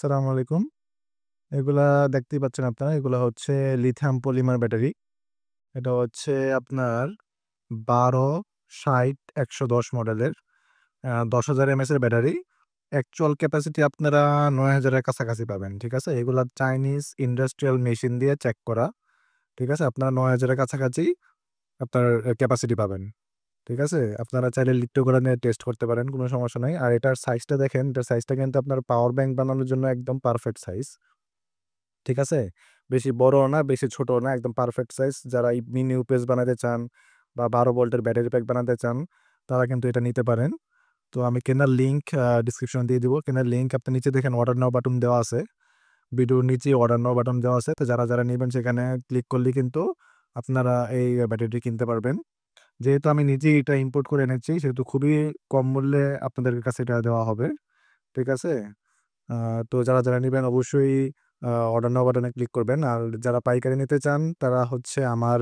আসসালামু আলাইকুম। এগুলা দেখতেই পাচ্ছেন আপনারা। এগুলা হচ্ছে লিথিয়াম পলিমার ব্যাটারি। এটা হচ্ছে আপনার ১২, ৬০, ১১০ মডেলের ১০,০০০ এমএএইচ এর ব্যাটারি। অ্যাকচুয়াল ক্যাপাসিটি আপনারা ৯,০০০ এর কাছাকাছি পাবেন। ঠিক আছে? এগুলা চাইনিজ ইন্ডাস্ট্রিয়াল মেশিন দিয়ে চেক করা। ঠিক আছে? আপনারা ৯,০০০ এর কাছাকাছি আপনার ক্যাপাসিটি পাবেন। ঠিক আছে? আপনারা চাইলে লিট্টোকোরা নিয়ে টেস্ট করতে পারেন। কোনো সমস্যা নাই। আর এটার সাইজটা দেখেন, এটার সাইজটা কিন্তু আপনার পাওয়ার ব্যাংক বানানোর জন্য একদম পারফেক্ট সাইজ। ঠিক আছে? বেশি বড়ও না, বেশি ছোটও না, একদম পারফেক্ট সাইজ। যারা এই মিনি ইউপিএস বানাতে চান বা ১২ ভোল্টের ব্যাটারি প্যাক বানাতে চান, তারা কিন্তু এটা নিতে পারেন। তো আমি কেনার লিঙ্ক ডেসক্রিপশনে দিয়ে দিব। কেনার লিঙ্ক আপনি নিচে দেখেন অর্ডার নাও বাটন দেওয়া আছে। ভিডিওর নিচেই অর্ডার নাও বাটন দেওয়া আছে। তো যারা নিবেন সেখানে ক্লিক করলেই কিন্তু আপনারা এই ব্যাটারিটি কিনতে পারবেন। যেহেতু আমি নিজেই এটা ইম্পোর্ট করে এনেছি, সেহেতু খুবই কম মূল্যে আপনাদের কাছে এটা দেওয়া হবে। ঠিক আছে? আ তো যারা নিবেন অবশ্যই অর্ডার নাও বাটনে ক্লিক করবেন। আর যারা পাইকারি নিতে চান তারা হচ্ছে আমার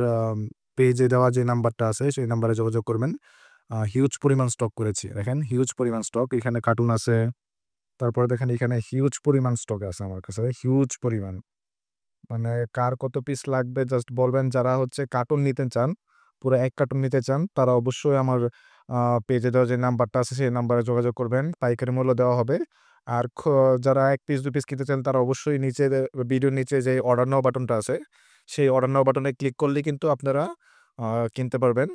পেজে দেওয়া যে নাম্বারটা আছে সেই নাম্বারে যোগাযোগ করবেন। হিউজ পরিমাণ স্টক করেছি। দেখেন হিউজ পরিমাণ স্টক। এখানে কার্টুন আছে। তারপরে দেখেন এখানে হিউজ পরিমাণ স্টক আছে আমার কাছে। হিউজ পরিমাণ। মানে কার কত পিস লাগবে জাস্ট বলবেন। যারা হচ্ছে কার্টুন নিতে চান, পুরো ১ কার্টুন নিতে চান, তারা অবশ্যই আমার আ পেজে দেওয়া যে নাম্বারটা আছে সেই নাম্বারে যোগাযোগ করবেন। পাইকারি মূল্য দেওয়া হবে। আর যারা ১ পিস ২ পিস কিনতে চান তারা অবশ্যই নিচে ভিডিওর নিচে যে অর্ডার নাও বাটনটা আছে, সেই অর্ডার নাও বাটনে ক্লিক করলেই কিন্তু আপনারা আ কিনতে পারবেন।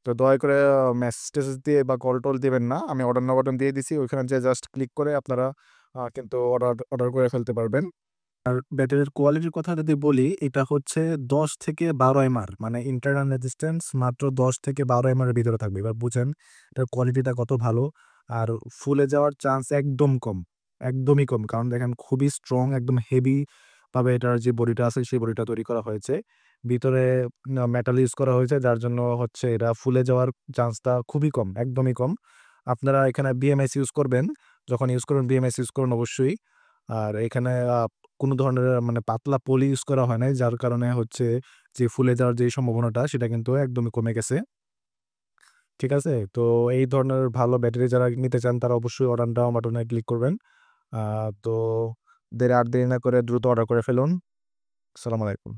তো দয়া করে মেসেজ-টেসেজ দিয়ে বা কল-টল দিবেন না। আমি অর্ডার নাও বাটন দিয়ে দিছি। ওইখানে যেয়ে জাস্ট ক্লিক করে আপনারা কিন্তু অর্ডার করে ফেলতে পারবেন। আর ব্যাটারির কোয়ালিটির কথা যদি বলি, এটা হচ্ছে ১০ থেকে ১২ এমআর মানে ইন্টারনাল রেজিস্ট্যান্স মাত্র ১০ থেকে ১২ এমআর এর ভিতরে থাকবে। এবার বুঝেন এটার কোয়ালিটিটা কত ভালো। আর ফুলে যাওয়ার চান্স একদম কম। একদমই কম। কারণ দেখেন খুবই স্ট্রং একদম হেভি ভাবে এটার যে বডিটা আছে সেই বডিটা তৈরি করা হয়েছে। ভিতরে মেটাল ইউজ করা হয়েছে যার জন্য হচ্ছে এটা ফুলে যাওয়ার চান্সটা খুবই কম, একদমই কম। আপনারা এখানে বিএমএস ইউজ করবেন। যখন ইউজ করবেন বিএমএস ইউজ করুন অবশ্যই। আর এখানে কোনো ধরনের মানে পাতলা পলি ইউজ করা হয় নাই। যার কারণে হচ্ছে যে ফুলে যাওয়ার যে সম্ভাবনাটা সেটা কিন্তু একদমই কমে গেছে। ঠিক আছে? তো এই ধরনের ভালো ব্যাটারি যারা নিতে চান তারা অবশ্যই অর্ডার নাও বাটনে ক্লিক করবেন। তো আর দেরি না করে দ্রুত অর্ডার করে ফেলুন। আসসালামু আলাইকুম।